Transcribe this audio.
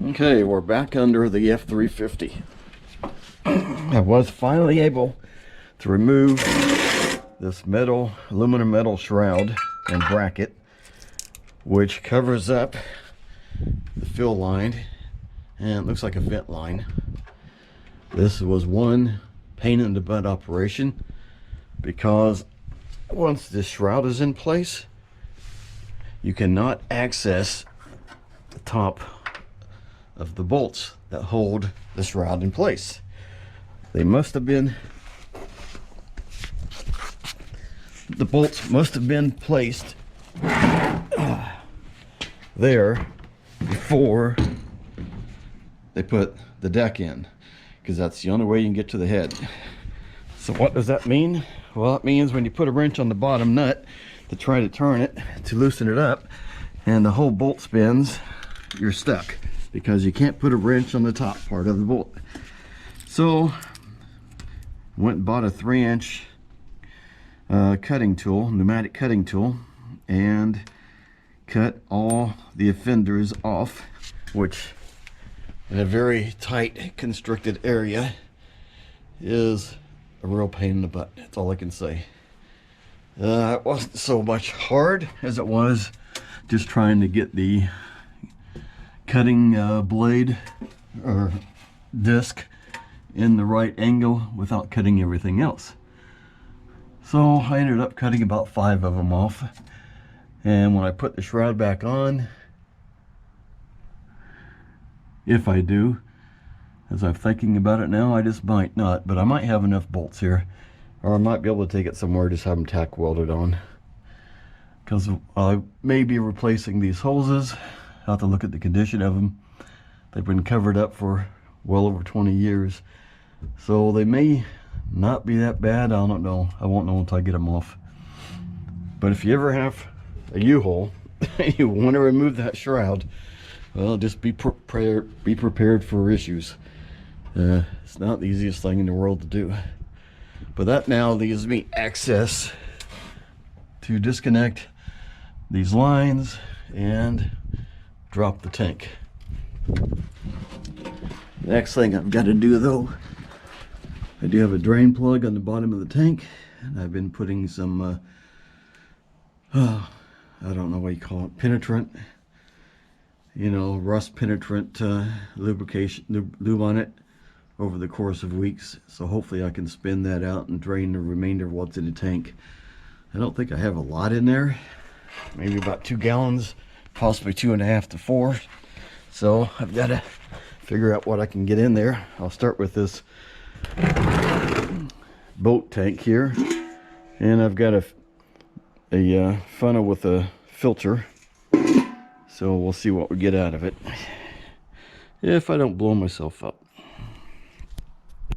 Okay, we're back under the F350. I was finally able to remove this aluminum metal shroud and bracket, which covers up the fill line, and it looks like a vent line. This was one pain in the butt operation, because once this shroud is in place, you cannot access the top of the bolts that hold the shroud in place. The bolts must have been placed there before they put the deck in, because that's the only way you can get to the head. So what does that mean? Well, it means when you put a wrench on the bottom nut to try to turn it, to loosen it up, and the whole bolt spins, you're stuck, because you can't put a wrench on the top part of the bolt. So went and bought a 3-inch cutting tool, pneumatic cutting tool, and cut all the offenders off, which in a very tight constricted area is a real pain in the butt. That's all I can say. It wasn't so much hard as it was just trying to get the cutting blade or disc in the right angle without cutting everything else. So I ended up cutting about 5 of them off, and when I put the shroud back on, if I do, as I'm thinking about it now, I just might not, but I might have enough bolts here, or I might be able to take it somewhere, just have them tack welded on, because I may be replacing these hoses. I'll have to look at the condition of them. They've been covered up for well over 20 years, so they may not be that bad. I don't know. I won't know until I get them off. But if you ever have a U-Haul and you want to remove that shroud, well, just be prepared for issues. It's not the easiest thing in the world to do. But that now gives me access to disconnect these lines and drop the tank. Next thing I've got to do, though, I do have a drain plug on the bottom of the tank, and I've been putting some I don't know what you call it, penetrant, you know, rust penetrant lubrication lube on it over the course of weeks. So hopefully I can spin that out and drain the remainder of what's in the tank. I don't think I have a lot in there, maybe about 2 gallons, possibly 2.5 to 4. So I've got to figure out what I can get in there. I'll start with this boat tank here, and I've got a funnel with a filter, so we'll see what we get out of it if I don't blow myself up.